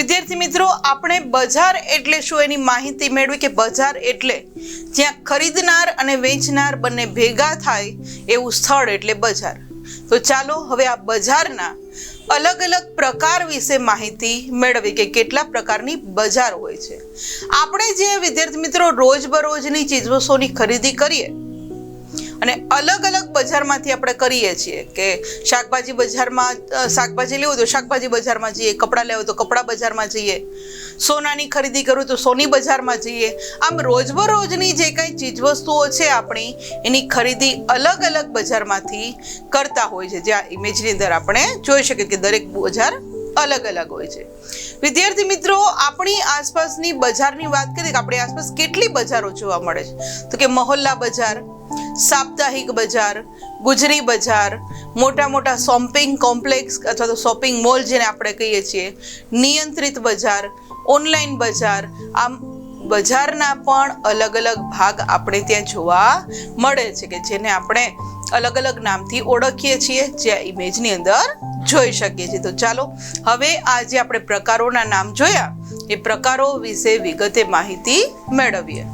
વિદ્યાર્થી મિત્રો, આપણે બજાર એટલે શું એની માહિતી મેળવી કે બજાર એટલે જ્યાં ખરીદનાર અને વેચનાર બંને ભેગા થાય એવું સ્થળ એટલે બજાર. તો ચાલો હવે આ બજારના અલગ અલગ પ્રકાર વિશે માહિતી મેળવી કે કેટલા પ્રકારની બજાર હોય છે. આપણે જે વિદ્યાર્થી મિત્રો રોજબરોજની ચીજવસ્તુઓની ખરીદી કરીએ અને અલગ અલગ બજારમાંથી આપણે કરીએ છીએ કે શાકભાજી બજારમાં શાકભાજી લેવું તો શાકભાજી બજારમાં જઈએ, કપડાં લેવું તો કપડાં બજારમાં જઈએ, સોનાની ખરીદી કરવું તો સોની બજારમાં જઈએ. આમ રોજબરોજની જે કંઈ ચીજવસ્તુઓ છે આપણી એની ખરીદી અલગ અલગ બજારમાંથી કરતા હોય છે. જ્યાં ઇમેજની અંદર આપણે જોઈ શકીએ કે દરેક બજાર અલગ અલગ હોય છે. વિદ્યાર્થી મિત્રો, આપણી આસપાસની બજારની વાત કરીએ કે આપણી આસપાસ કેટલી બજારો જોવા મળે છે તો કે મહોલ્લા બજાર, સાપ્તાહિક બજાર, ગુજરી બજાર, મોટા મોટા શોપિંગ કોમ્પ્લેક્સ અથવા તો શોપિંગ મોલ જેને આપણે કહીએ છીએ, નિયંત્રિત બજાર, ઓનલાઈન બજાર. આમ બજારના પણ અલગ અલગ ભાગ આપણે ત્યાં જોવા મળે છે કે જેને આપણે અલગ અલગ નામથી ઓળખીએ છીએ, જે આ ઇમેજની અંદર જોઈ શકીએ છીએ. તો ચાલો હવે આ જે આપણે પ્રકારોના નામ જોયા એ પ્રકારો વિશે વિગતે માહિતી મેળવીએ.